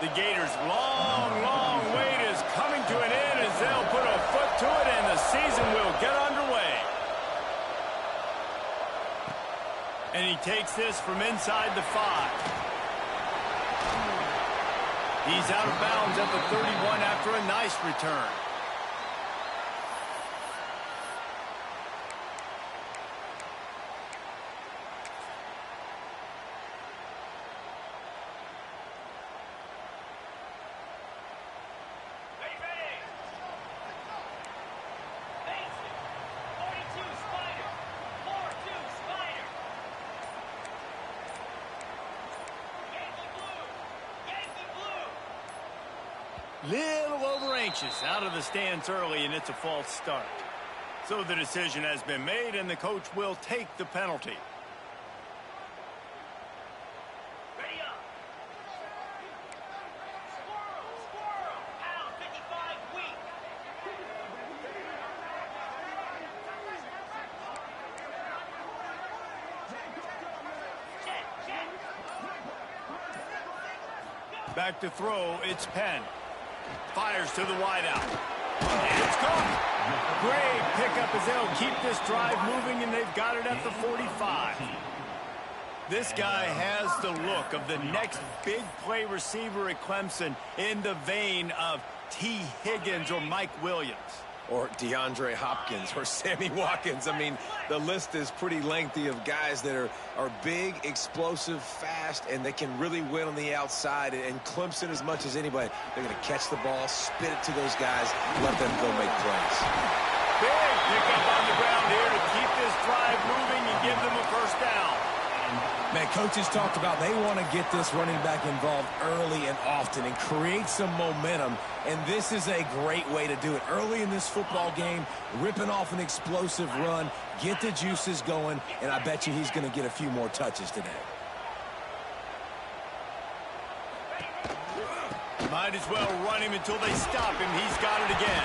The Gators' long wait is coming to an end as they'll put a foot to it and the season will get underway. And he takes this from inside the 5. He's out of bounds at the 31 after a nice return. Little over anxious out of the stands early, and it's a false start. So the decision has been made, and the coach will take the penalty. Ready up. Squirrel. Pound 55 weak. Check. Back to throw, it's Penn. Fires to the wideout. And it's caught. Great pickup as they'll keep this drive moving, and they've got it at the 45. This guy has the look of the next big play receiver at Clemson in the vein of T. Higgins or Mike Williams. Or DeAndre Hopkins or Sammy Watkins. I mean, the list is pretty lengthy of guys that are big, explosive, fast, and they can really win on the outside. And Clemson, as much as anybody, they're going to catch the ball, spit it to those guys, let them go make plays. Big pickup on the ground here to keep this drive moving and give them a first down. Man, coaches talked about they want to get this running back involved early and often and create some momentum, and this is a great way to do it. Early in this football game, ripping off an explosive run, get the juices going, and I bet you he's going to get a few more touches today. Might as well run him until they stop him. He's got it again.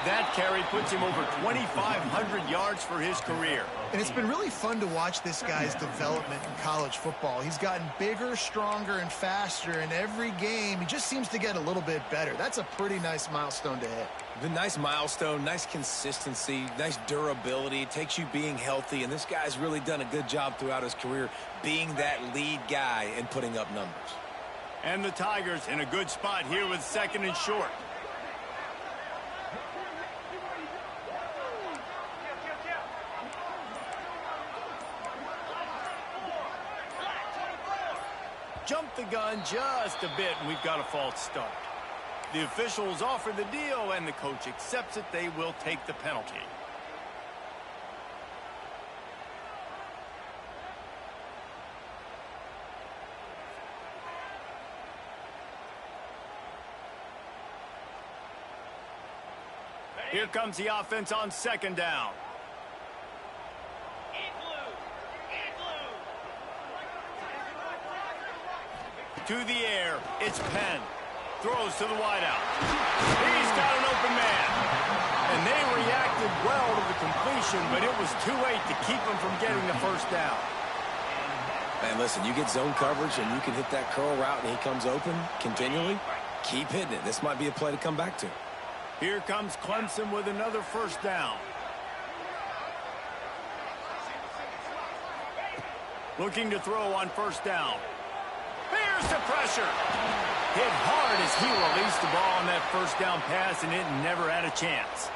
That carry puts him over 2,500 yards for his career. And it's been really fun to watch this guy's development in college football. He's gotten bigger, stronger, and faster in every game. He just seems to get a little bit better. That's a pretty nice milestone to hit. The nice milestone, nice consistency, nice durability. It takes you being healthy, and this guy's really done a good job throughout his career being that lead guy and putting up numbers. And the Tigers in a good spot here with 2nd and short. Jump the gun just a bit, and we've got a false start. The officials offer the deal, and the coach accepts it. They will take the penalty. Here comes the offense on 2nd down. To the air, it's Penn. Throws to the wideout. He's got an open man. And they reacted well to the completion, but it was too late to keep him from getting the first down. Man, listen, you get zone coverage and you can hit that curl route and he comes open continually. Keep hitting it. This might be a play to come back to. Here comes Clemson with another first down. Looking to throw on 1st down. Here's the pressure. Hit hard as he released the ball on that 1st down pass, and it never had a chance.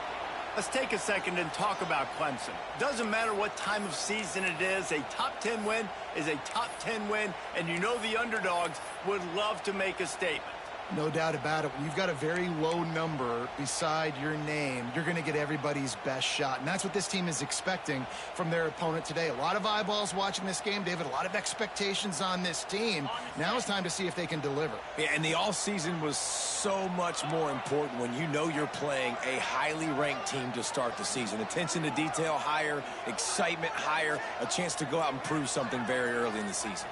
Let's take a second and talk about Clemson. Doesn't matter what time of season it is, a top 10 win is a top 10 win, and you know the underdogs would love to make a statement. No doubt about it. When you've got a very low number beside your name, you're going to get everybody's best shot. And that's what this team is expecting from their opponent today. A lot of eyeballs watching this game, David. A lot of expectations on this team. Now it's time to see if they can deliver. Yeah, and the offseason was so much more important when you know you're playing a highly ranked team to start the season. Attention to detail higher, excitement higher, a chance to go out and prove something very early in the season.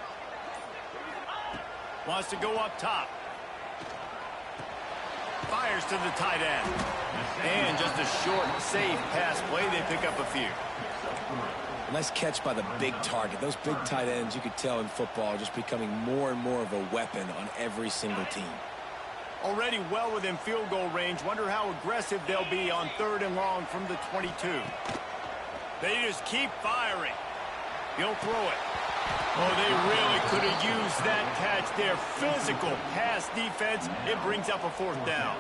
Wants to go up top. Fires to the tight end. And just a short, safe pass play. They pick up a few. A nice catch by the big target. Those big tight ends, you could tell in football, are just becoming more and more of a weapon on every single team. Already well within field goal range. Wonder how aggressive they'll be on 3rd and long from the 22. They just keep firing. He'll throw it. Oh, they really could have used that catch there. Physical pass defense. It brings up a 4th down.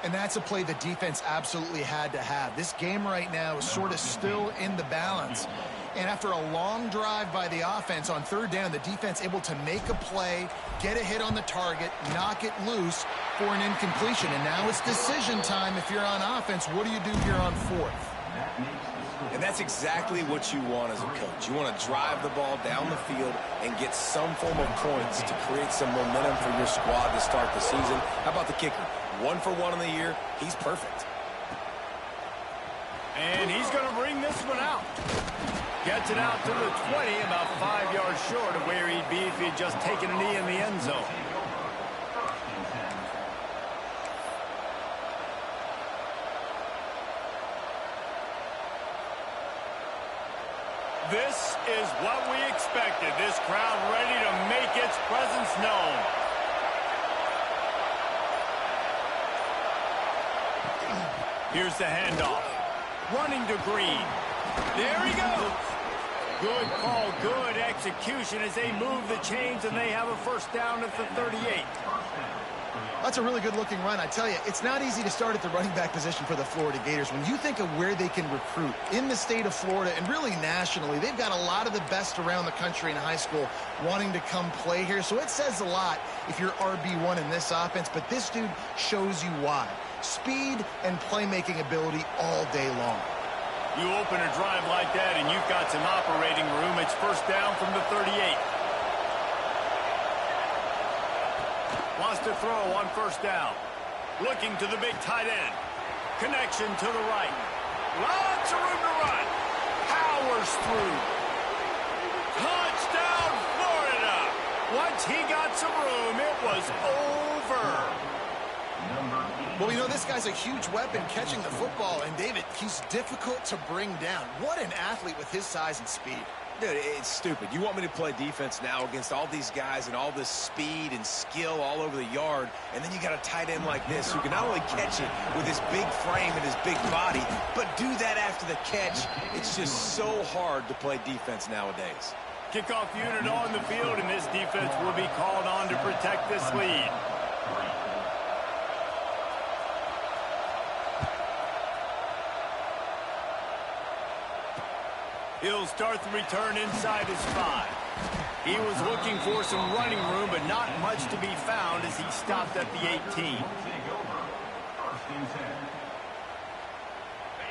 And that's a play the defense absolutely had to have. This game right now is sort of still in the balance. And after a long drive by the offense on 3rd down, the defense able to make a play, get a hit on the target, knock it loose for an incompletion. And now it's decision time if you're on offense. What do you do here on 4th? And that's exactly what you want as a coach. You want to drive the ball down the field and get some form of points to create some momentum for your squad to start the season. How about the kicker? 1 for 1 in the year. He's perfect. And he's going to bring this one out. Gets it out to the 20, about 5 yards short of where he'd be if he'd just taken a knee in the end zone. This is what we expected. This crowd ready to make its presence known. Here's the handoff. Running to Green. There he goes. Good call, good execution as they move the chains and they have a 1st down at the 38. That's a really good-looking run. I tell you, it's not easy to start at the running back position for the Florida Gators. When you think of where they can recruit in the state of Florida and really nationally, they've got a lot of the best around the country in high school wanting to come play here. So it says a lot if you're RB1 in this offense, but this dude shows you why. Speed and playmaking ability all day long. You open a drive like that and you've got some operating room. It's 1st down from the 38. Wants to throw on 1st down. Looking to the big tight end. Connection to the right. Lots of room to run. Powers through. Touchdown, Florida. Once he got some room, it was over. Well, you know, this guy's a huge weapon catching the football, and David, he's difficult to bring down. What an athlete with his size and speed. Dude, it's stupid. You want me to play defense now against all these guys and all this speed and skill all over the yard, and then you got a tight end like this who can not only catch it with his big frame and his big body, but do that after the catch. It's just so hard to play defense nowadays. Kickoff unit on the field, and this defense will be called on to protect this lead. He'll start the return inside his 5. He was looking for some running room, but not much to be found as he stopped at the 18.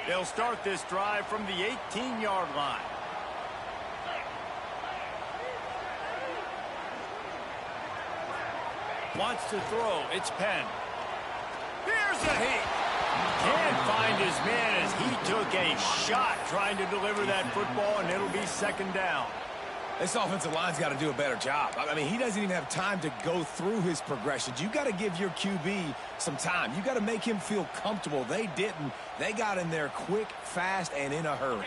They'll start this drive from the 18-yard line. Wants to throw. It's Penn. Here's a hit. Can't find his man as he took a shot trying to deliver that football, and it'll be 2nd down. This offensive line's got to do a better job. I mean, he doesn't even have time to go through his progressions. You got to give your QB some time. You got to make him feel comfortable. They didn't. They got in there quick, fast, and in a hurry.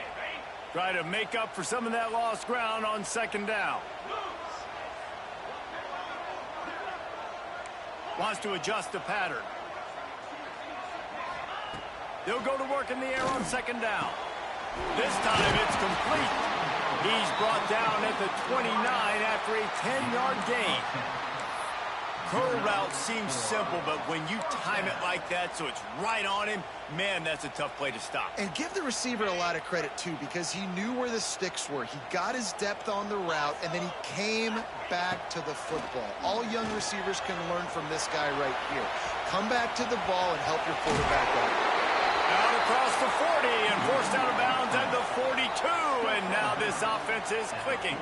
Try to make up for some of that lost ground on 2nd down. Wants to adjust the pattern. They'll go to work in the air on 2nd down. This time it's complete. He's brought down at the 29 after a 10-yard gain. Curl route seems simple, but when you time it like that so it's right on him, man, that's a tough play to stop. And give the receiver a lot of credit, too, because he knew where the sticks were. He got his depth on the route, and then he came back to the football. All young receivers can learn from this guy right here. Come back to the ball and help your quarterback out. Out across the 40 and forced out of bounds at the 42, and now this offense is clicking.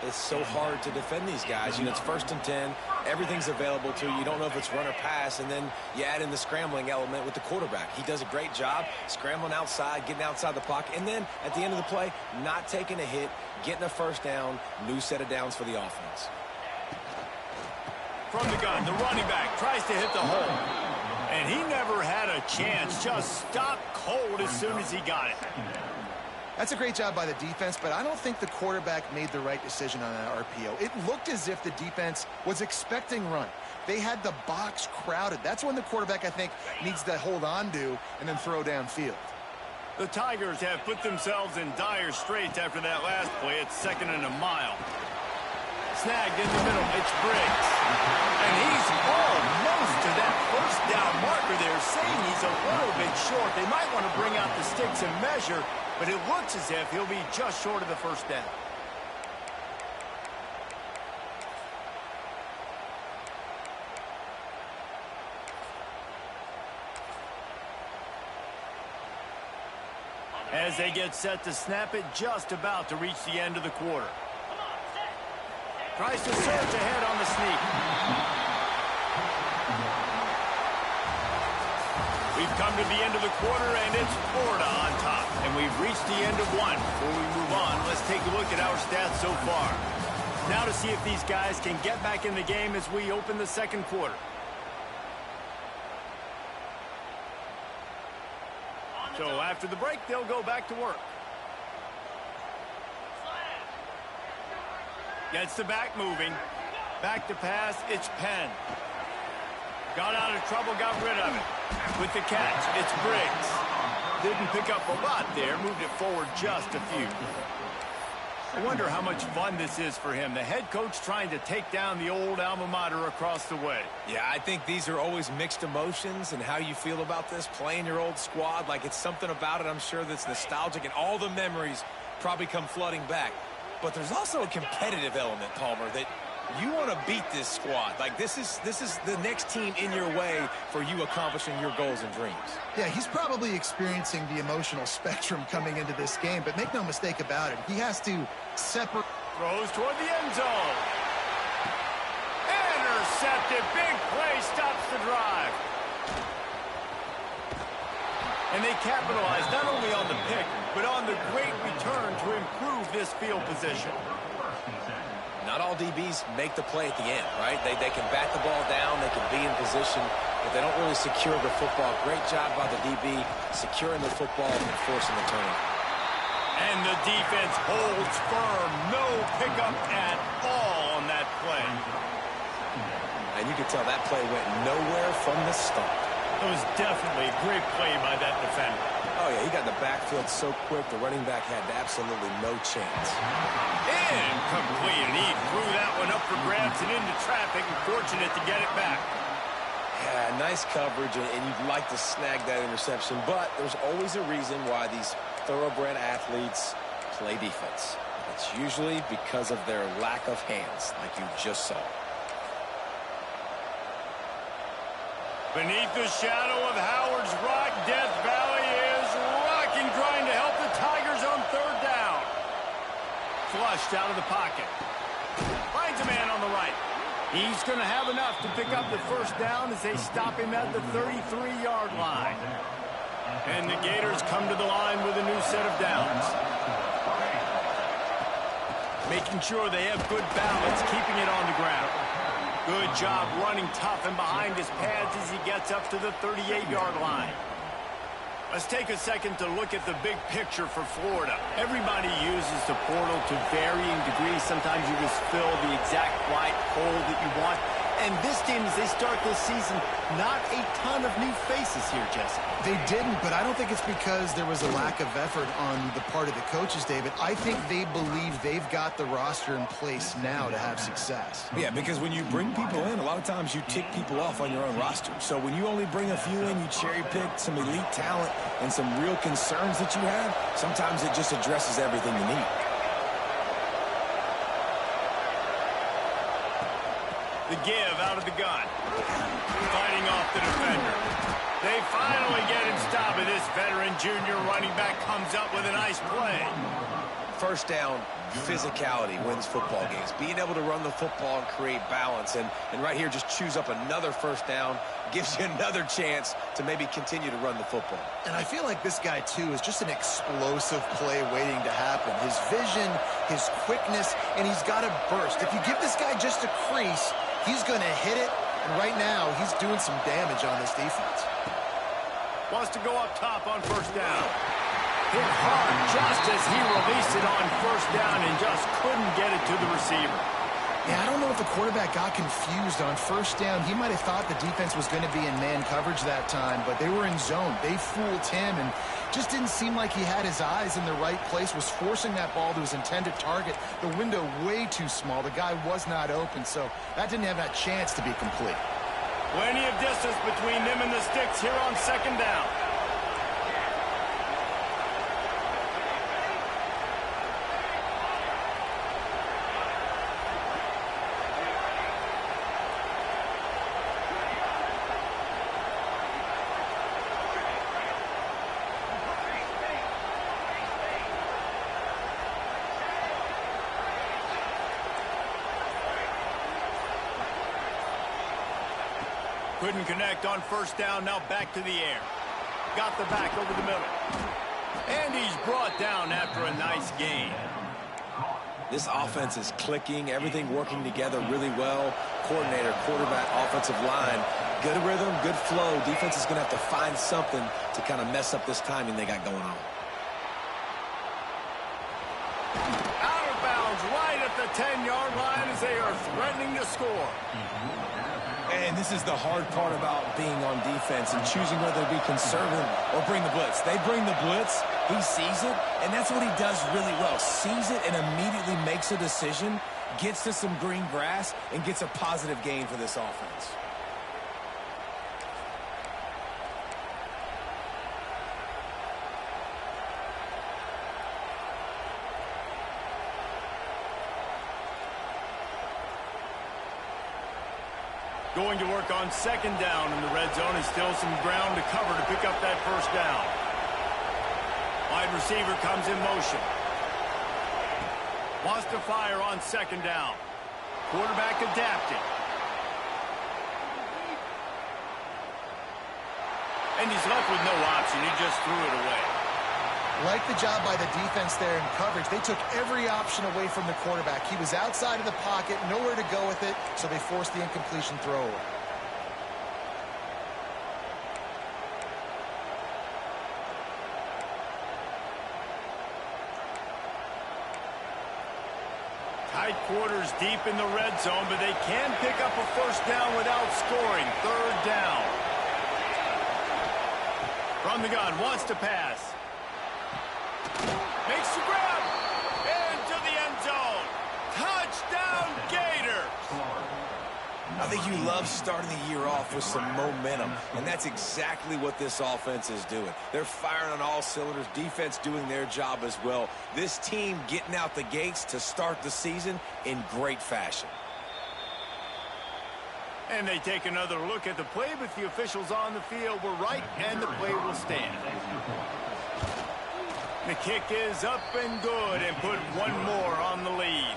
It's so hard to defend these guys. You know, it's 1st and 10. Everything's available to you. You don't know if it's run or pass, and then you add in the scrambling element with the quarterback. He does a great job scrambling outside, getting outside the pocket, and then at the end of the play, not taking a hit, getting a 1st down, new set of downs for the offense. From the gun, the running back tries to hit the hole. And he never had a chance, just stopped cold as soon as he got it. That's a great job by the defense, but I don't think the quarterback made the right decision on that RPO. It looked as if the defense was expecting run. They had the box crowded. That's when the quarterback, I think, needs to hold on to and then throw downfield. The Tigers have put themselves in dire straits after that last play. It's 2nd and a mile. Snagged in the middle. It's Briggs. And he's almost to that first down marker there, saying he's a little bit short. They might want to bring out the sticks and measure, but it looks as if he'll be just short of the first down. As they get set to snap it, just about to reach the end of the quarter. Tries to surge ahead on the sneak. We've come to the end of the quarter, and it's Florida on top. And we've reached the end of one. Before we move on, let's take a look at our stats so far. Now to see if these guys can get back in the game as we open the second quarter. So after the break, they'll go back to work. Gets the back moving. Back to pass, it's Penn. Got out of trouble, got rid of it. With the catch, it's Briggs. Didn't pick up a lot there, moved it forward just a few. I wonder how much fun this is for him. The head coach trying to take down the old alma mater across the way. Yeah, I think these are always mixed emotions and how you feel about this, playing your old squad. Like, it's something about it, I'm sure, that's nostalgic, and all the memories probably come flooding back. But there's also a competitive element, Palmer, that you want to beat this squad. Like, this is the next team in your way for you accomplishing your goals and dreams. Yeah, he's probably experiencing the emotional spectrum coming into this game, but make no mistake about it, he has to separate. Throws toward the end zone. Intercepted. Big play stops the drive. And they capitalize not only on the pick, but on the great return to improve this field position. Not all DBs make the play at the end, right? They can bat the ball down, they can be in position, but they don't really secure the football. Great job by the DB securing the football and forcing the turnover. And the defense holds firm. No pickup at all on that play. And you can tell that play went nowhere from the start. It was definitely a great play by that defender. Oh, yeah, he got in the backfield so quick, the running back had absolutely no chance. Incomplete, and he threw that one up for grabs and into traffic, and fortunate to get it back. Yeah, nice coverage, and you'd like to snag that interception, but there's always a reason why these thoroughbred athletes play defense. It's usually because of their lack of hands, like you just saw. Beneath the shadow of Howard's Rock, Death Valley is rocking, trying to help the Tigers on third down. Flushed out of the pocket. Finds a man on the right. He's going to have enough to pick up the first down as they stop him at the 33-yard line. And the Gators come to the line with a new set of downs. Making sure they have good balance, keeping it on the ground. Good job running tough and behind his pads as he gets up to the 38-yard line. Let's take a second to look at the big picture for Florida. Everybody uses the portal to varying degrees. Sometimes you just fill the exact right hole that you want. And this team, as they start this season, not a ton of new faces here, Jesse. They didn't, but I don't think it's because there was a lack of effort on the part of the coaches, David. I think they believe they've got the roster in place now to have success. Yeah, because when you bring people in, a lot of times you tick people off on your own roster. So when you only bring a few in, you cherry-pick some elite talent and some real concerns that you have, sometimes it just addresses everything you need. The give out of the gun. Fighting off the defender. They finally get him stopped, and this veteran junior running back comes up with a nice play. First down, physicality wins football games. Being able to run the football and create balance. And right here, just choose up another first down. Gives you another chance to maybe continue to run the football. And I feel like this guy, too, is just an explosive play waiting to happen. His vision, his quickness, and he's got a burst. If you give this guy just a crease, he's going to hit it. And right now, he's doing some damage on this defense. Wants to go up top on first down. Hit hard just as he released it on first down and just couldn't get it to the receiver. Yeah, I don't know if the quarterback got confused on first down. He might have thought the defense was going to be in man coverage that time, but they were in zone. They fooled him and just didn't seem like he had his eyes in the right place, was forcing that ball to his intended target. The window way too small. The guy was not open, so that didn't have that chance to be complete. Plenty of distance between them and the sticks here on second down. Couldn't connect on first down, now back to the air. Got the back over the middle. And he's brought down after a nice gain. This offense is clicking, everything working together really well. Coordinator, quarterback, offensive line, good rhythm, good flow. Defense is going to have to find something to kind of mess up this timing they got going on. Out of bounds, right at the 10-yard line as they are threatening to score. And this is the hard part about being on defense and choosing whether to be conservative or bring the blitz. They bring the blitz, he sees it, and that's what he does really well. Sees it and immediately makes a decision, gets to some green grass, and gets a positive gain for this offense. Going to work on second down in the red zone. Is still some ground to cover to pick up that first down. Wide receiver comes in motion. Wants to fire on second down. Quarterback adapting. And he's left with no option. He just threw it away. Like the job by the defense there in coverage. They took every option away from the quarterback. He was outside of the pocket, nowhere to go with it, so they forced the incompletion throwaway. Tight quarters deep in the red zone, but they can pick up a first down without scoring. Third down. From the gun, wants to pass. Makes the grab. Into the end zone. Touchdown, Gators. I think you love starting the year off with some momentum, and that's exactly what this offense is doing. They're firing on all cylinders, defense doing their job as well. This team getting out the gates to start the season in great fashion. And they take another look at the play, but the officials on the field were right, and the play will stand. The kick is up and good, and put one more on the lead.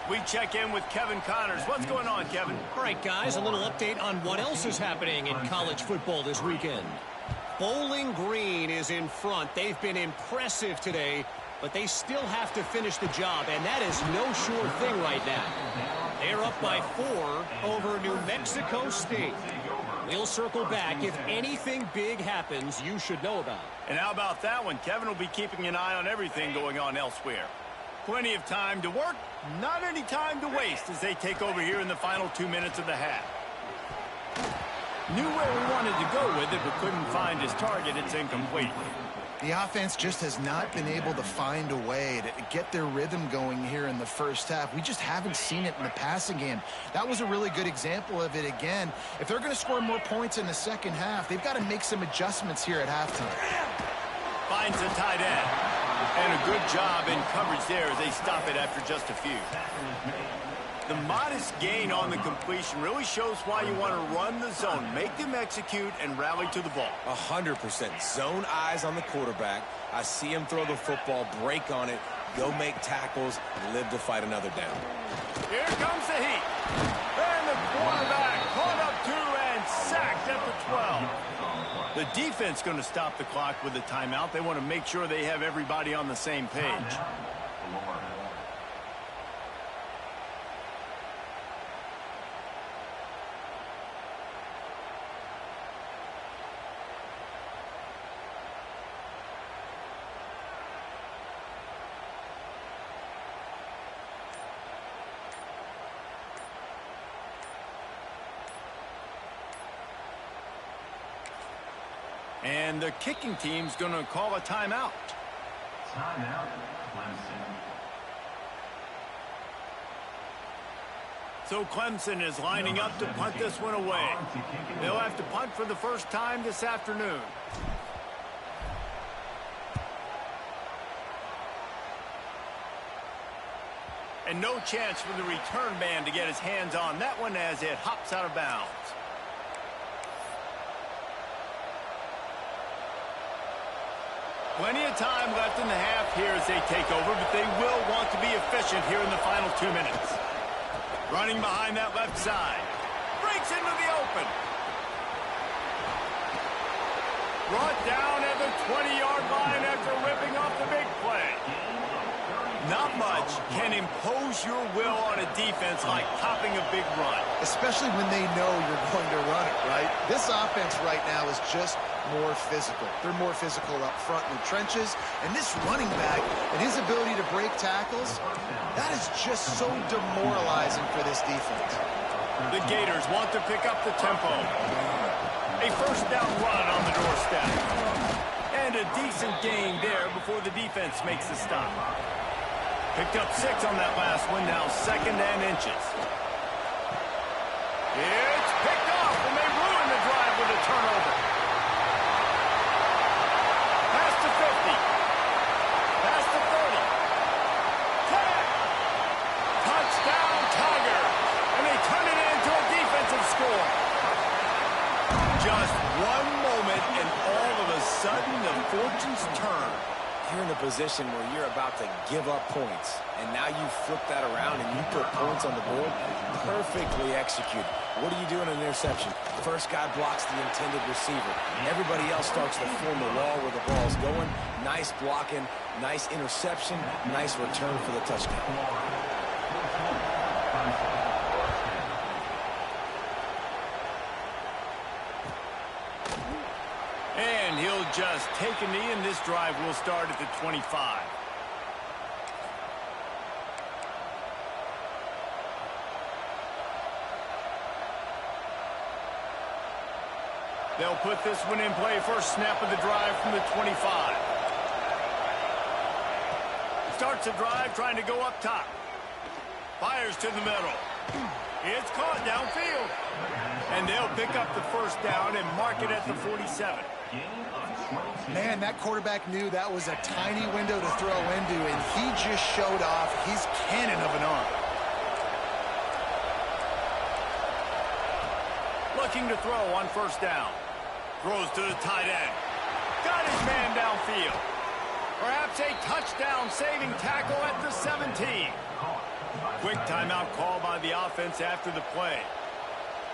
We check in with Kevin Connors. What's going on, Kevin? All right, guys, a little update on what else is happening in college football this weekend. Bowling Green is in front. They've been impressive today, but they still have to finish the job, and that is no sure thing right now. They're up by 4 over New Mexico State. We'll circle back. If anything big happens, you should know about it. And how about that one? Kevin will be keeping an eye on everything going on elsewhere. Plenty of time to work, not any time to waste as they take over here in the final 2 minutes of the half. Knew where he wanted to go with it, but couldn't find his target. It's incomplete. The offense just has not been able to find a way to get their rhythm going here in the first half. We just haven't seen it in the passing game. That was a really good example of it again. If they're going to score more points in the second half, they've got to make some adjustments here at halftime. Finds a tight end. And a good job in coverage there as they stop it after just a few. The modest gain on the completion really shows why you want to run the zone, make them execute, and rally to the ball. 100%. Zone eyes on the quarterback. I see him throw the football, break on it, go make tackles, and live to fight another down. Here comes the heat. And the quarterback caught up 2 and sacked at the 12. The defense going to stop the clock with a timeout. They want to make sure they have everybody on the same page. And the kicking team's going to call a timeout. Timeout, Clemson. So Clemson is lining up to punt this one away. They'll have to punt for the first time this afternoon. And no chance for the return man to get his hands on that one as it hops out of bounds. Plenty of time left in the half here as they take over, but they will want to be efficient here in the final 2 minutes. Running behind that left side. Breaks into the open. Brought down at the 20-yard line after ripping off the big play. Not much can impose your will on a defense like popping a big run. Especially when they know you're going to run it, right? This offense right now is just more physical. They're more physical up front in the trenches. And this running back and his ability to break tackles, that is just so demoralizing for this defense. The Gators want to pick up the tempo. A first down run on the doorstep. And a decent gain there before the defense makes the stop. Picked up 6 on that last one, now 2nd and inches. It's picked off, and they ruin the drive with a turnover. Past the 50. Past the 30. 10. Touchdown, Tiger. And they turn it into a defensive score. Just one moment, and all of a sudden, the fortunes turn. You're in a position where you're about to give up points, and now you flip that around and you put points on the board. Perfectly executed. What do you do in an interception? First guy blocks the intended receiver. Everybody else starts to form the wall where the ball's going. Nice blocking, nice interception, nice return for the touchdown. And he'll just take a knee, and this drive will start at the 25. They'll put this one in play. First snap of the drive from the 25. Starts the drive trying to go up top. Fires to the middle. It's caught downfield. And they'll pick up the first down and mark it at the 47. Man, that quarterback knew that was a tiny window to throw into, and he just showed off his cannon of an arm. Looking to throw on first down. Throws to the tight end. Got his man downfield. Perhaps a touchdown-saving tackle at the 17. Quick timeout call by the offense after the play.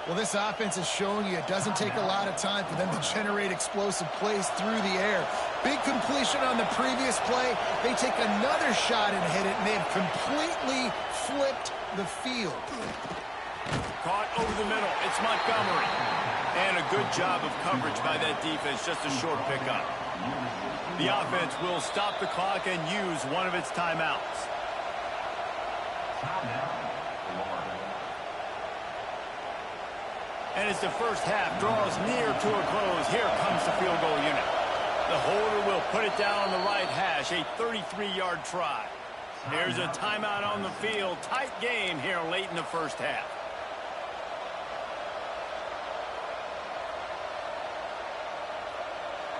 Well, this offense is showing you it doesn't take a lot of time for them to generate explosive plays through the air. Big completion on the previous play. They take another shot and hit it, and they have completely flipped the field. Caught over the middle. It's Montgomery. And a good job of coverage by that defense. Just a short pickup. The offense will stop the clock and use one of its timeouts. And as the first half draws near to a close, here comes the field goal unit. The holder will put it down on the right hash, a 33-yard try. Here's a timeout on the field. Tight game here late in the first half.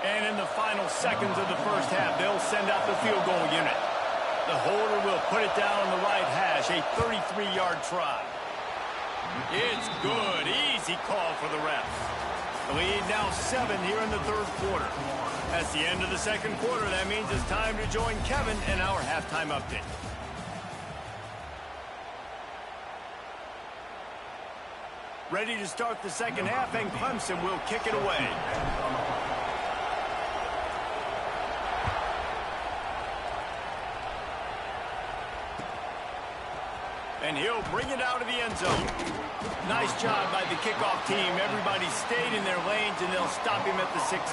And in the final seconds of the first half, they'll send out the field goal unit. The holder will put it down on the right hash, a 33-yard try. It's good. Easy call for the refs. The lead now 7 here in the third quarter. That's the end of the second quarter. That means it's time to join Kevin in our halftime update. Ready to start the second half, and Clemson will kick it away. And he'll bring it out of the end zone. Nice job by the kickoff team. Everybody stayed in their lanes, and they'll stop him at the 16.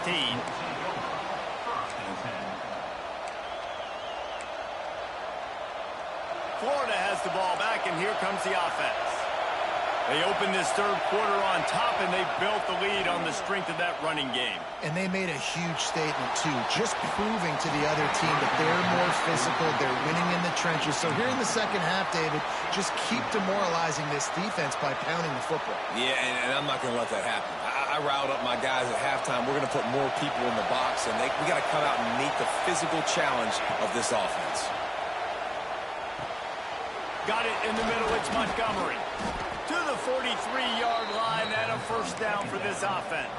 Florida has the ball back, and here comes the offense. They open this third quarter on top, and they built the lead on the the strength of that running game. And they made a huge statement, too, just proving to the other team that they're more physical, they're winning in the trenches. So here in the second half, David, just keep demoralizing this defense by pounding the football. Yeah, and I'm not going to let that happen. I riled up my guys at halftime. We're going to put more people in the box, and we got to come out and meet the physical challenge of this offense. Got it in the middle. It's Montgomery. To the 43-yard line and a first down for this offense.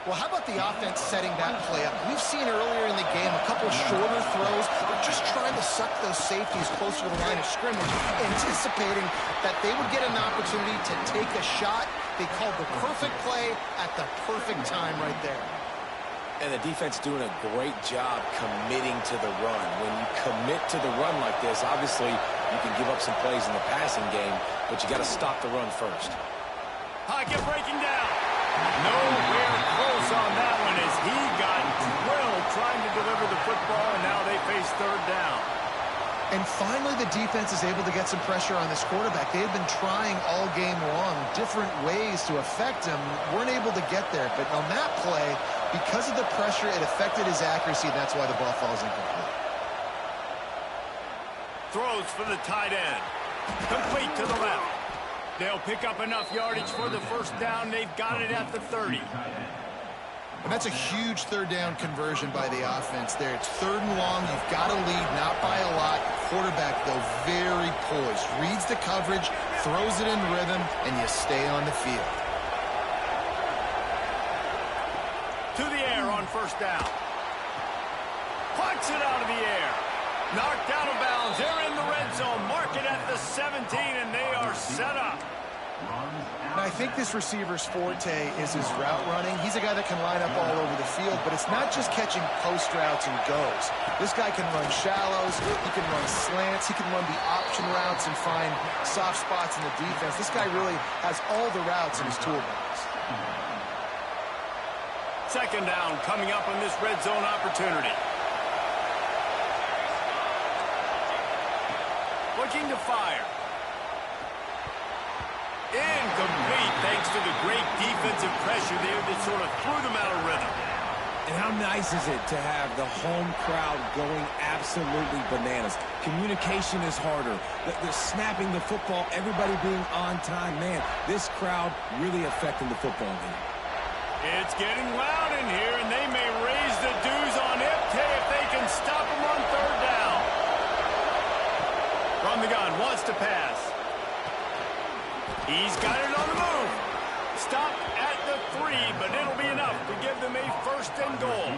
Well, how about the offense setting that play up? We've seen earlier in the game a couple shorter throws. They're just trying to suck those safeties closer to the line of scrimmage, anticipating that they would get an opportunity to take a shot. They called the perfect play at the perfect time right there. And the defense doing a great job committing to the run. When you commit to the run like this, obviously you can give up some plays in the passing game, but you got to stop the run first. Pocket breaking down. Nowhere close on that one as he got drilled trying to deliver the football, and now they face third down. And finally, the defense is able to get some pressure on this quarterback. They've been trying all game long different ways to affect him. Weren't able to get there. But on that play, because of the pressure, it affected his accuracy. That's why the ball falls incomplete. Throws for the tight end. Complete to the left. They'll pick up enough yardage for the first down. They've got it at the 30. And that's a huge third down conversion by the offense there. It's third and long. You've got to lead, not by a lot. Quarterback, though, very poised. Reads the coverage, throws it in rhythm, and you stay on the field. To the air on first down. Punts it out of the air. Knocked out of bounds. They're in the red zone. Mark it at the 17, and they are set up. And I think this receiver's forte is his route running. He's a guy that can line up all over the field, but it's not just catching post routes and goes. This guy can run shallows, he can run slants, he can run the option routes and find soft spots in the defense. This guy really has all the routes in his toolbox. Second down coming up on this red zone opportunity. Looking to fire. Incomplete thanks to the great defensive pressure there that sort of threw them out of rhythm. And how nice is it to have the home crowd going absolutely bananas? Communication is harder. They're snapping the football, everybody being on time. Man, this crowd really affecting the football game. It's getting loud in here, and they may raise the dues on Ipte if they can stop him on third down. From the gun, wants to pass. He's got it on the move. Stop at the 3, but it'll be enough to give them a first and goal.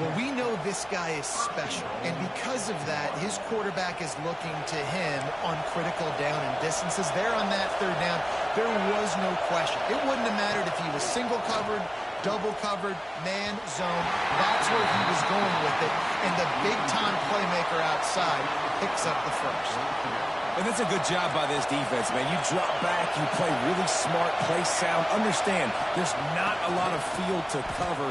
Well, we know this guy is special, and because of that, his quarterback is looking to him on critical down and distances. There on that third down, there was no question. It wouldn't have mattered if he was single covered, double covered, man, zone. That's where he was going with it, and the big-time playmaker outside picks up the first. And that's a good job by this defense, man. You drop back, you play really smart, play sound. Understand, there's not a lot of field to cover.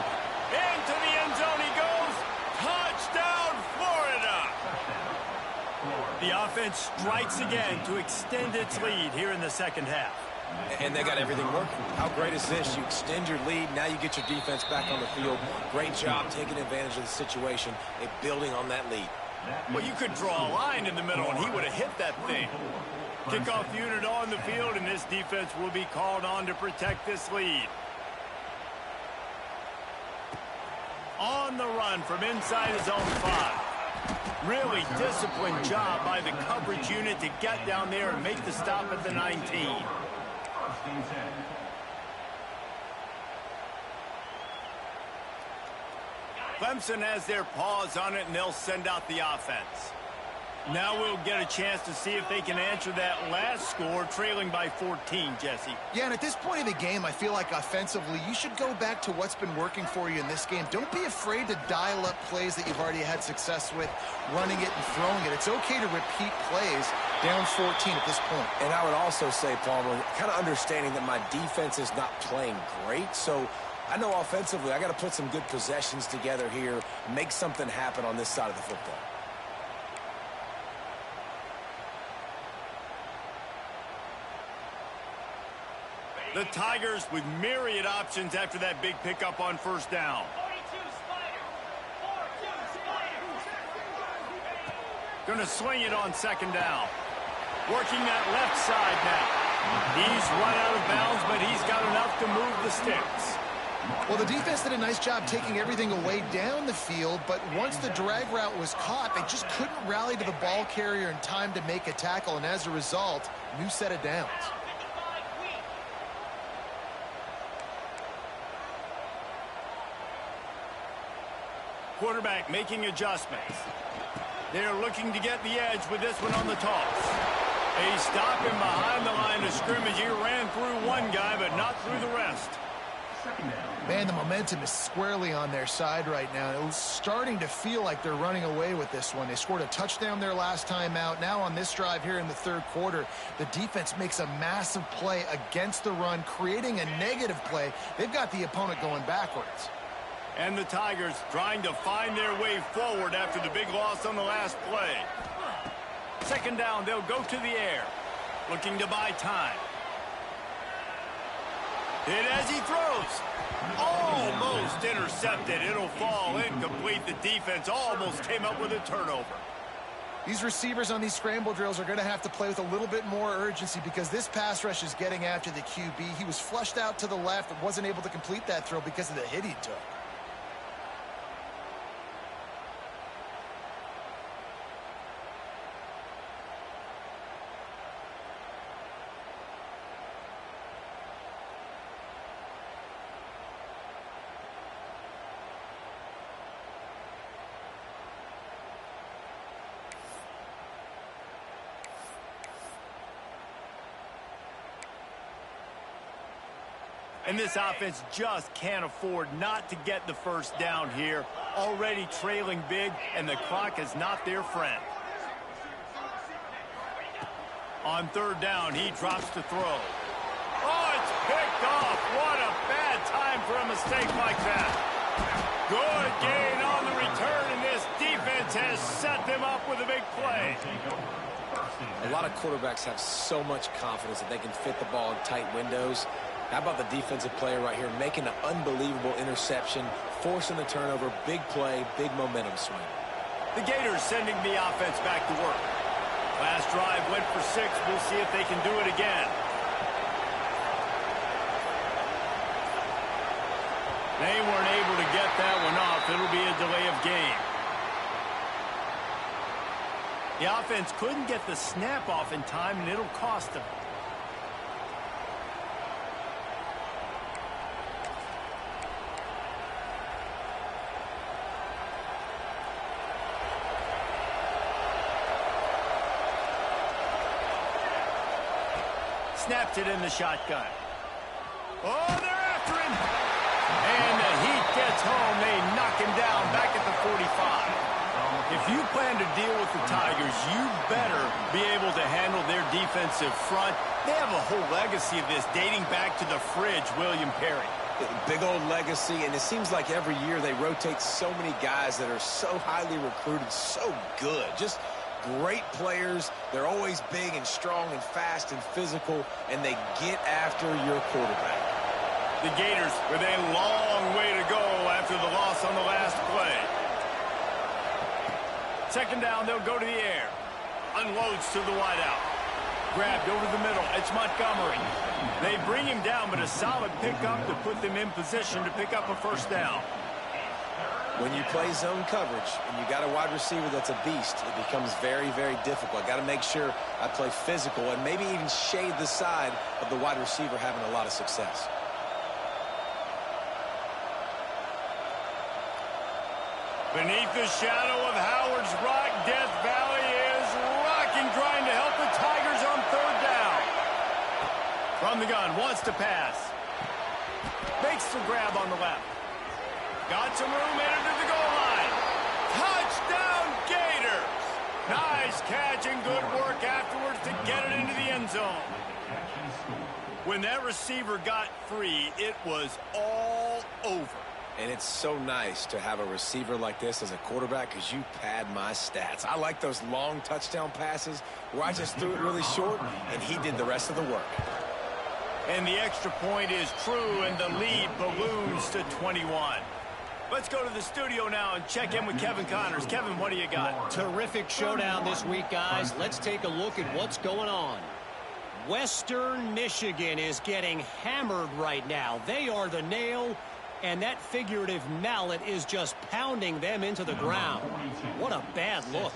Into the end zone he goes. Touchdown, Florida. The offense strikes again to extend its lead here in the second half. And they got everything working. How great is this? You extend your lead, now you get your defense back on the field. Great job taking advantage of the situation and building on that lead. Well, you could draw a line in the middle, and he would have hit that thing. Kickoff unit on the field, and this defense will be called on to protect this lead. On the run from inside his own 5. Really disciplined job by the coverage unit to get down there and make the stop at the 19. Clemson has their paws on it, and they'll send out the offense. Now we'll get a chance to see if they can answer that last score, trailing by 14, Jesse. Yeah, and at this point of the game, I feel like offensively, you should go back to what's been working for you in this game. Don't be afraid to dial up plays that you've already had success with, running it and throwing it. It's okay to repeat plays down 14 at this point. And I would also say, Palmer, kind of understanding that my defense is not playing great, so I know offensively I got to put some good possessions together here, make something happen on this side of the football. The Tigers with myriad options after that big pickup on first down. 42 Spider. 4-2 Spider. Going to swing it on second down. Working that left side now. He's run out of bounds, but he's got enough to move the sticks. Well, the defense did a nice job taking everything away down the field, but once the drag route was caught, they just couldn't rally to the ball carrier in time to make a tackle, and as a result, new set of downs. Now 55 weak. Quarterback making adjustments. They're looking to get the edge with this one on the toss. They stop him behind the line of scrimmage. He ran through one guy, but not through the rest. Man, the momentum is squarely on their side right now. It's starting to feel like they're running away with this one. They scored a touchdown their last time out. Now on this drive here in the third quarter, the defense makes a massive play against the run, creating a negative play. They've got the opponent going backwards. And the Tigers trying to find their way forward after the big loss on the last play. Second down, they'll go to the air, looking to buy time. Hit as he throws. Almost intercepted. It'll fall incomplete. The defense almost came up with a turnover. These receivers on these scramble drills are going to have to play with a little bit more urgency because this pass rush is getting after the QB. He was flushed out to the left but wasn't able to complete that throw because of the hit he took. And this offense just can't afford not to get the first down here. Already trailing big, and the clock is not their friend. On third down, he drops to throw. Oh, it's picked off. What a bad time for a mistake like that. Good gain on the return, and this defense has set them up with a big play. A lot of quarterbacks have so much confidence that they can fit the ball in tight windows. How about the defensive player right here making an unbelievable interception, forcing the turnover, big play, big momentum swing. The Gators sending the offense back to work. Last drive went for 6. We'll see if they can do it again. They weren't able to get that one off. It'll be a delay of game. The offense couldn't get the snap off in time, and it'll cost them. Snapped it in the shotgun. Oh, they're after him. And the heat gets home. They knock him down back at the 45. If you plan to deal with the Tigers, you better be able to handle their defensive front. They have a whole legacy of this dating back to the fridge, William Perry. Big old legacy, and it seems like every year they rotate so many guys that are so highly recruited, so good. Just great players. They're always big and strong and fast and physical, and they get after your quarterback. The Gators with a long way to go after the loss on the last play. Second down, they'll go to the air. Unloads to the wideout. Grabbed over the middle. It's Montgomery. They bring him down, but a solid pickup to put them in position to pick up a first down. When you play zone coverage and you got a wide receiver that's a beast, it becomes very, very difficult. I got to make sure I play physical and maybe even shade the side of the wide receiver having a lot of success. Beneath the shadow of Howard's Rock, Death Valley is rocking, trying to help the Tigers on third down. From the gun, wants to pass. Makes the grab on the left. Got some room, headed to the goal line. Touchdown, Gators! Nice catch and good work afterwards to get it into the end zone. When that receiver got free, it was all over. And it's so nice to have a receiver like this as a quarterback because you pad my stats. I like those long touchdown passes where I just threw it really short and he did the rest of the work. And the extra point is true, and the lead balloons to 21. Let's go to the studio now and check in with Kevin Connors. Kevin, what do you got? Terrific showdown this week, guys. Let's take a look at what's going on. Western Michigan is getting hammered right now. They are the nail, and that figurative mallet is just pounding them into the ground. What a bad look.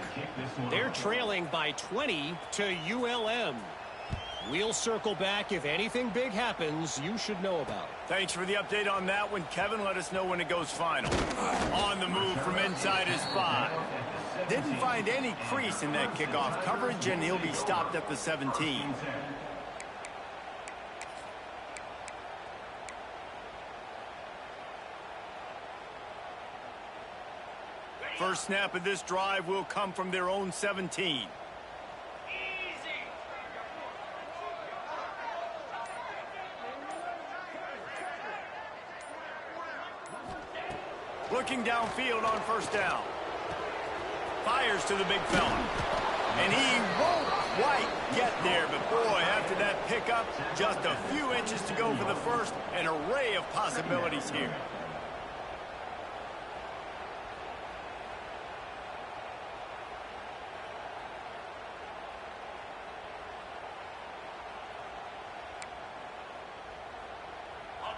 They're trailing by 20 to ULM. We'll circle back. If anything big happens, you should know about it. Thanks for the update on that one, Kevin. Let us know when it goes final. On the move from inside his 5. Didn't find any crease in that kickoff coverage, and he'll be stopped at the 17. First snap of this drive will come from their own 17. Looking downfield on first down. Fires to the big fella. And he won't quite get there, but boy, after that pickup, just a few inches to go for the first. An array of possibilities here.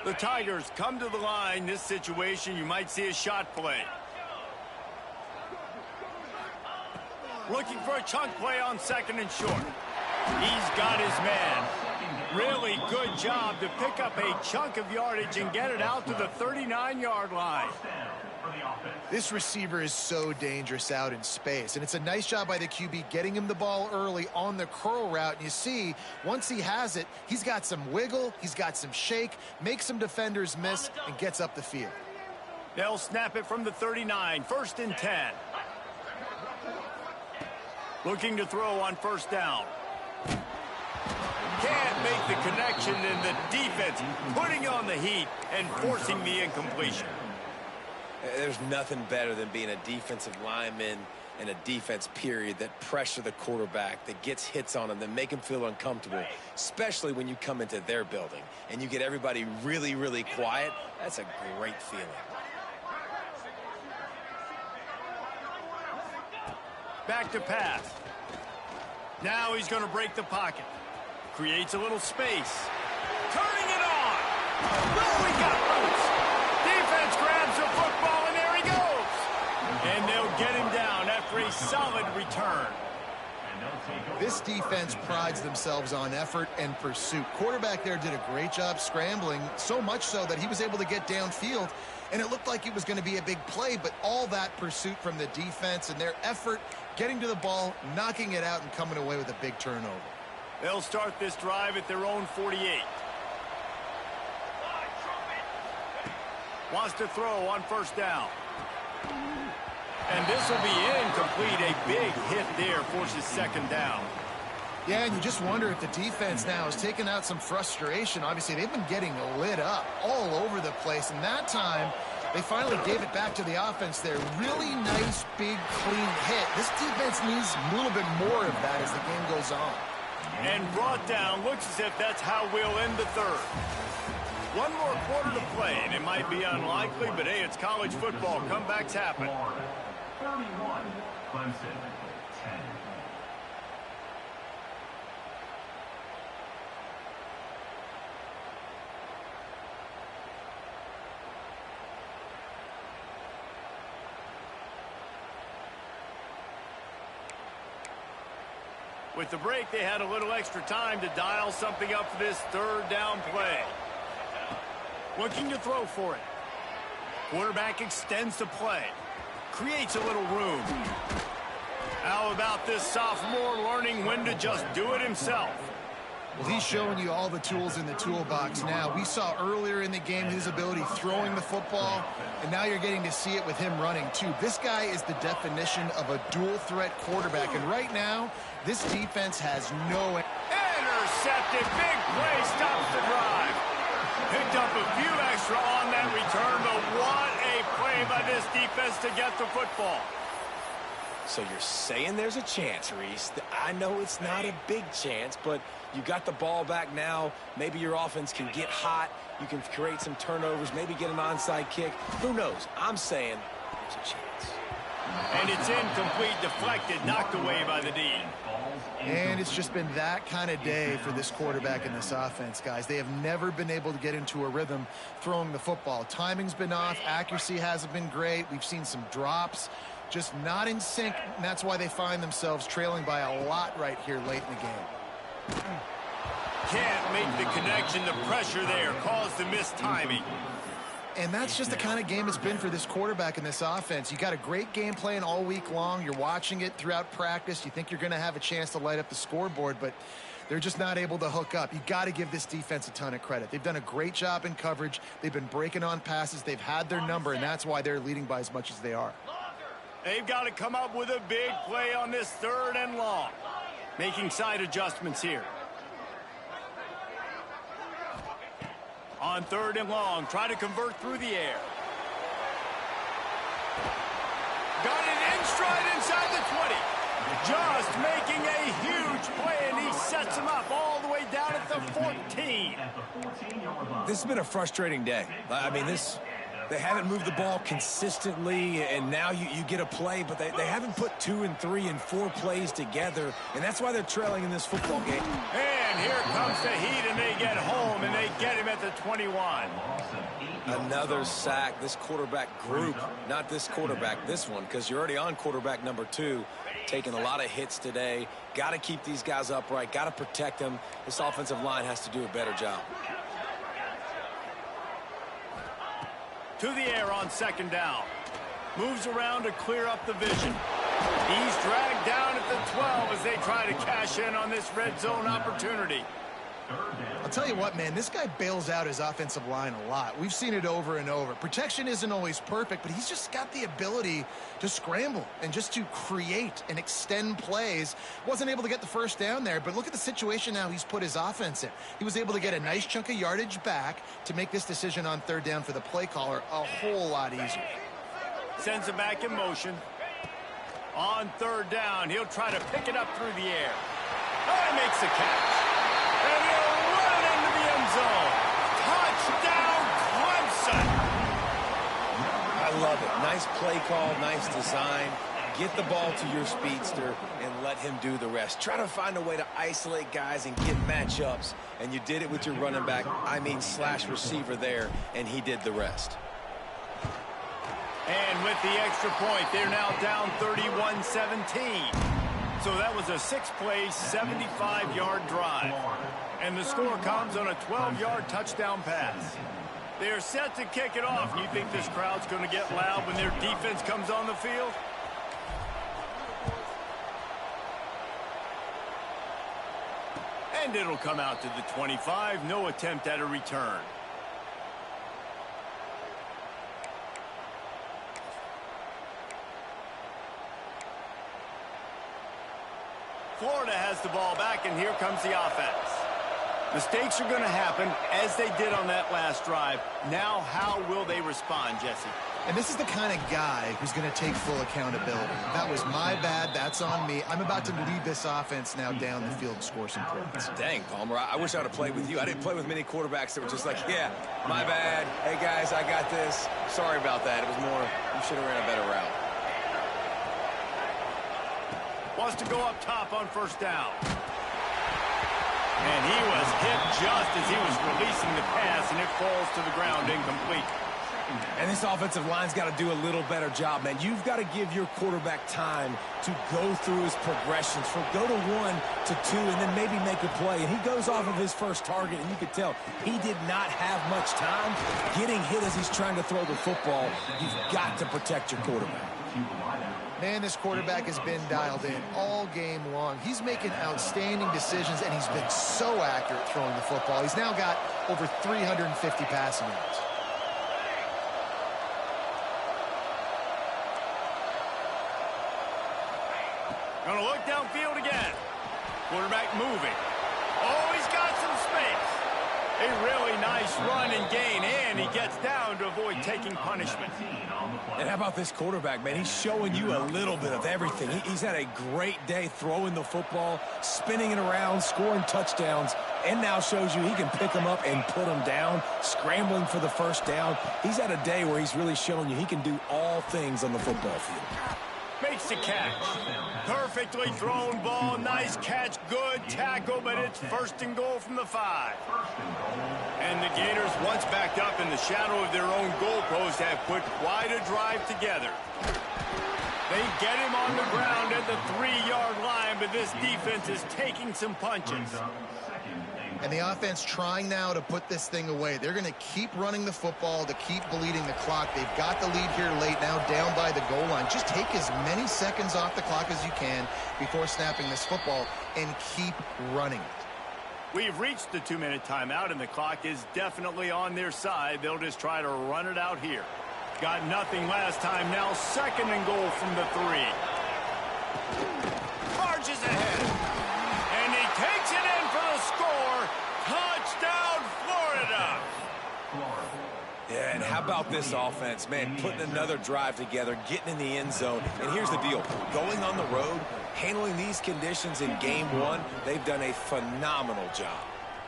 The Tigers come to the line. This situation, you might see a shot play. Looking for a chunk play on second and short. He's got his man. Really good job to pick up a chunk of yardage and get it out to the 39-yard line. This receiver is so dangerous out in space, and it's a nice job by the QB getting him the ball early on the curl route. And you see, once he has it, he's got some wiggle, he's got some shake, makes some defenders miss, and gets up the field. They'll snap it from the 39, 1st and 10. Looking to throw on first down. Can't make the connection, and the defense putting on the heat and forcing the incompletion. There's nothing better than being a defensive lineman and a defense period that pressure the quarterback, that gets hits on him, that make him feel uncomfortable, especially when you come into their building and you get everybody really, really quiet. That's a great feeling. Back to pass. Now he's going to break the pocket. Creates a little space. Turning it on. Oh, he got loose. Defense grabs the football, and there he goes. And they'll get him down after a solid return. This defense prides themselves on effort and pursuit. Quarterback there did a great job scrambling, so much so that he was able to get downfield, and it looked like it was going to be a big play, but all that pursuit from the defense and their effort getting to the ball, knocking it out, and coming away with a big turnover. They'll start this drive at their own 48. Wants to throw on first down. And this will be incomplete. A big hit there forces second down. Yeah, and you just wonder if the defense now has taken out some frustration. Obviously, they've been getting lit up all over the place, and that time they finally gave it back to the offense there. Really nice, big, clean hit. This defense needs a little bit more of that as the game goes on. And brought down. Looks as if that's how we'll end the third. One more quarter to play, and it might be unlikely, but hey, it's college football. Comebacks happen. 31, Clemson, 10. With the break, they had a little extra time to dial something up for this third down play. Looking to throw for it. Quarterback extends the play. Creates a little room. How about this sophomore learning when to just do it himself? Well, he's showing you all the tools in the toolbox now. We saw earlier in the game his ability throwing the football, and now you're getting to see it with him running, too. This guy is the definition of a dual-threat quarterback, and right now, this defense has no... Intercepted. Big play. Stops the drive. Picked up a few extra on that return, but what a play by this defense to get the football. So you're saying there's a chance, Reese. I know it's not a big chance, but you got the ball back now. Maybe your offense can get hot. You can create some turnovers, maybe get an onside kick. Who knows? I'm saying there's a chance. And it's incomplete, deflected, knocked away by the D. And it's just been that kind of day for this quarterback in this offense, guys. They have never been able to get into a rhythm throwing the football. Timing's been off. Accuracy hasn't been great. We've seen some drops. Just not in sync, and that's why they find themselves trailing by a lot right here late in the game. Can't make the connection. The pressure there caused the missed timing. And that's just the kind of game it's been for this quarterback in this offense. You got a great game plan all week long. You're watching it throughout practice. You think you're going to have a chance to light up the scoreboard, but they're just not able to hook up. You got to give this defense a ton of credit. They've done a great job in coverage. They've been breaking on passes. They've had their number, and that's why they're leading by as much as they are. They've got to come up with a big play on this 3rd and long. Making side adjustments here. On 3rd and long, try to convert through the air. Got it in stride inside the 20. Just making a huge play, and he sets him up all the way down at the 14. This has been a frustrating day. I mean, they haven't moved the ball consistently, and now you get a play, but they haven't put 2 and 3 and 4 plays together, and that's why they're trailing in this football game. And here comes the heat, and they get home, and they get him at the 21. Another sack. This quarterback group, not this quarterback, this one, because you're already on quarterback number 2, taking a lot of hits today. Got to keep these guys upright, got to protect them. This offensive line has to do a better job. To the air on 2nd down. Moves around to clear up the vision. He's dragged down at the 12 as they try to cash in on this red zone opportunity. I'll tell you what, man, this guy bails out his offensive line a lot. We've seen it over and over. Protection isn't always perfect, but he's just got the ability to scramble and just to create and extend plays. Wasn't able to get the 1st down there, but look at the situation now he's put his offense in. He was able to get a nice chunk of yardage back to make this decision on 3rd down for the play caller a whole lot easier. Sends it back in motion. On 3rd down, he'll try to pick it up through the air. Oh, he makes the catch. And he'll run it into the end zone. Touchdown, Clemson. I love it. Nice play call, nice design. Get the ball to your speedster and let him do the rest. Try to find a way to isolate guys and get matchups, and you did it with your running back, slash receiver there, and he did the rest. And with the extra point, they're now down 31-17. So that was a 6-play, 75-yard drive. And the score comes on a 12-yard touchdown pass. They're set to kick it off. You think this crowd's going to get loud when their defense comes on the field? And it'll come out to the 25. No attempt at a return. Florida has the ball back, and here comes the offense. Mistakes are going to happen, as they did on that last drive. Now, how will they respond, Jesse? And this is the kind of guy who's going to take full accountability. That was my bad. That's on me. I'm about to lead this offense now down the field and score some points. Dang, Palmer, I wish I would have played with you. I didn't play with many quarterbacks that were just like, yeah, my bad. Hey, guys, I got this. Sorry about that. It was more, you should have ran a better route. Wants to go up top on 1st down. And he was hit just as he was releasing the pass, and it falls to the ground incomplete. And this offensive line's got to do a little better job, man. You've got to give your quarterback time to go through his progressions, from go to 1 to 2, and then maybe make a play. And he goes off of his first target, and you could tell he did not have much time getting hit as he's trying to throw the football. You've got to protect your quarterback. Man, this quarterback has been dialed in all game long. He's making outstanding decisions, and he's been so accurate throwing the football. He's now got over 350 passing yards. Gonna look downfield again. Quarterback moving. Oh, he's got some space. A really nice run and gain, and he gets down to avoid taking punishment. And how about this quarterback, man? He's showing you a little bit of everything. He's had a great day throwing the football, spinning it around, scoring touchdowns, and now shows you he can pick them up and put them down, scrambling for the first down. He's had a day where he's really showing you he can do all things on the football field. Makes the catch. Perfectly thrown ball. Nice catch. Good tackle, but it's 1st and goal from the 5. And the Gators, once backed up in the shadow of their own goalpost, have put quite a drive together. They get him on the ground at the 3-yard line, but this defense is taking some punches. And the offense trying now to put this thing away. They're going to keep running the football to keep bleeding the clock. They've got the lead here late, now down by the goal line. Just take as many seconds off the clock as you can before snapping this football and keep running it. We've reached the 2-minute timeout, and the clock is definitely on their side. They'll just try to run it out here. Got nothing last time. Now 2nd and goal from the 3. Charges ahead. And he takes it in for the score. Touchdown, Florida. Yeah, and how about this offense, man, putting another drive together, getting in the end zone. And here's the deal. Going on the road, handling these conditions in game 1, they've done a phenomenal job.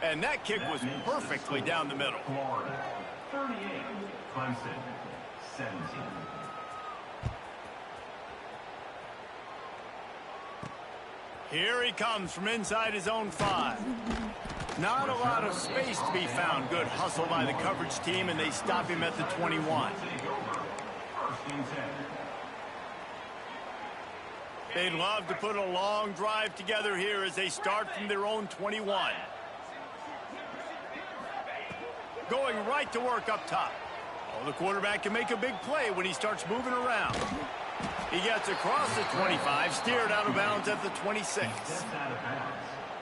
And that kick was perfectly down the middle. Florida, 38. Clemson, 17. Here he comes from inside his own 5. Not a lot of space to be found. Good hustle by the coverage team, and they stop him at the 21. They'd love to put a long drive together here as they start from their own 21. Going right to work up top. Oh, the quarterback can make a big play when he starts moving around. He gets across the 25, steered out of bounds at the 26.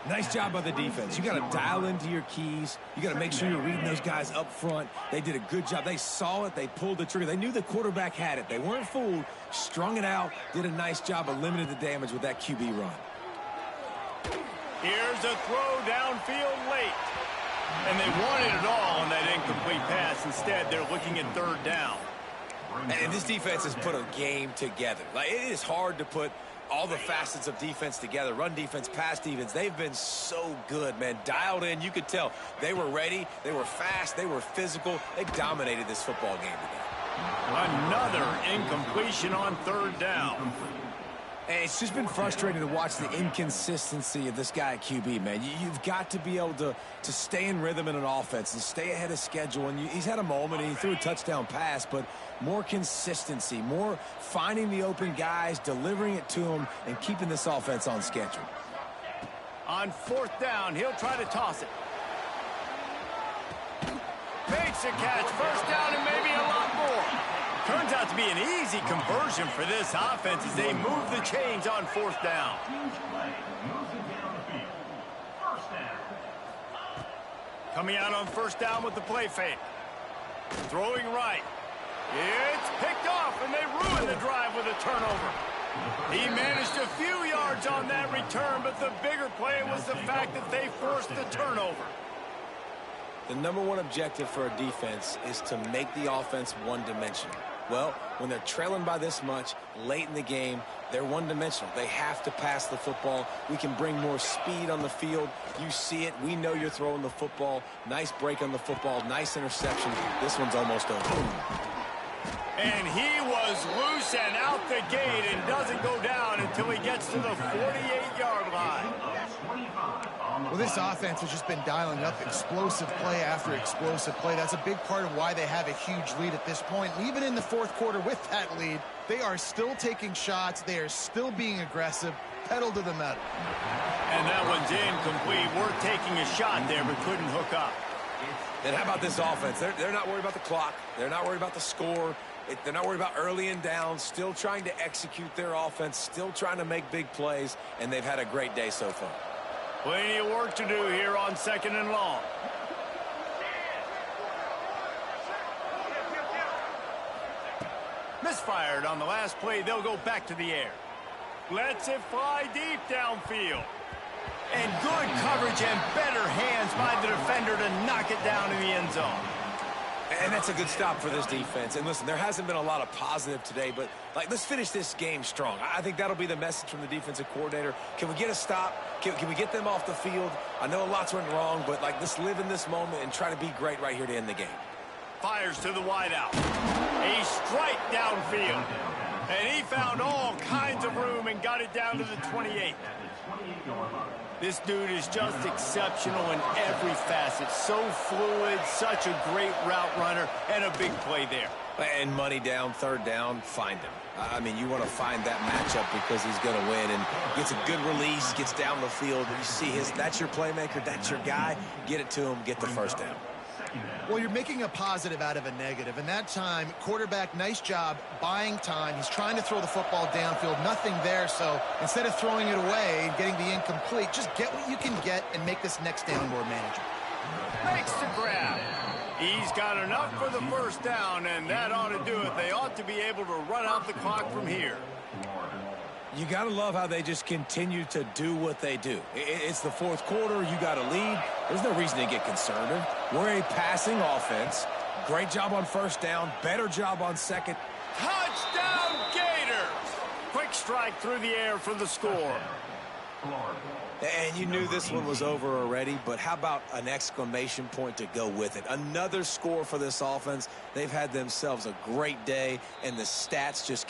Nice job by the defense. You got to dial into your keys. You got to make sure you're reading those guys up front. They did a good job. They saw it. They pulled the trigger. They knew the quarterback had it. They weren't fooled. Strung it out. Did a nice job of limiting the damage with that QB run. Here's a throw downfield late. And they wanted it all on that incomplete pass. Instead, they're looking at 3rd down. And this defense has put a game together. Like, it is hard to put all the facets of defense together. Run defense, pass defense. They've been so good, man. Dialed in. You could tell they were ready. They were fast. They were physical. They dominated this football game today. Another incompletion on 3rd down. And it's just been frustrating to watch the inconsistency of this guy at QB, man. You've got to be able to stay in rhythm in an offense and stay ahead of schedule. And he's had a moment, and he threw a touchdown pass, but more consistency, more finding the open guys, delivering it to them, and keeping this offense on schedule. On 4th down, he'll try to toss it. Makes a catch. 1st down and maybe a lot more. Turns out to be an easy conversion for this offense as they move the chains on 4th down. Coming out on 1st down with the play fake. Throwing right. It's picked off, and they ruin the drive with a turnover. He managed a few yards on that return, but the bigger play was the fact that they forced the turnover. The number one objective for a defense is to make the offense one-dimensional. Well, when they're trailing by this much late in the game, they're one-dimensional. They have to pass the football. We can bring more speed on the field. You see it. We know you're throwing the football. Nice break on the football. Nice interception. This one's almost over. And he was loose and out the gate and doesn't go down until he gets to the 48-yard line. Well, this offense has just been dialing up explosive play after explosive play. That's a big part of why they have a huge lead at this point. And even in the 4th quarter with that lead, they are still taking shots. They are still being aggressive, pedal to the metal. And that one's incomplete. We're taking a shot there, but couldn't hook up. And how about this offense? They're not worried about the clock. They're not worried about the score. They're not worried about early and down. Still trying to execute their offense. Still trying to make big plays. And they've had a great day so far. Plenty of work to do here on 2nd and long. Misfired on the last play. They'll go back to the air. Lets it fly deep downfield. And good coverage and better hands by the defender to knock it down in the end zone. And that's a good stop for this defense. And listen, there hasn't been a lot of positive today, but let's finish this game strong. I think that'll be the message from the defensive coordinator. Can we get a stop? Can we get them off the field? I know lots went wrong, but let's live in this moment and try to be great right here to end the game. Fires to the wideout. A strike downfield. And he found all kinds of room and got it down to the 28. This dude is just exceptional in every facet. So fluid, such a great route runner, and a big play there. And money down, third down, find him. I mean, you want to find that matchup because he's going to win and gets a good release, gets down the field. You see that's your playmaker, that's your guy. Get it to him, get the first down. Well, you're making a positive out of a negative. And that time, quarterback, nice job buying time. He's trying to throw the football downfield. Nothing there. So instead of throwing it away and getting the incomplete, just get what you can get and make this next down more manageable. Makes the grab. He's got enough for the first down, and that ought to do it. They ought to be able to run out the clock from here. You got to love how they just continue to do what they do. It's the fourth quarter. You got a lead. There's no reason to get conservative. We're a passing offense. Great job on first down. Better job on second. Touchdown, Gators! Quick strike through the air for the score. And you knew this one was over already, but how about an exclamation point to go with it? Another score for this offense. They've had themselves a great day, and the stats just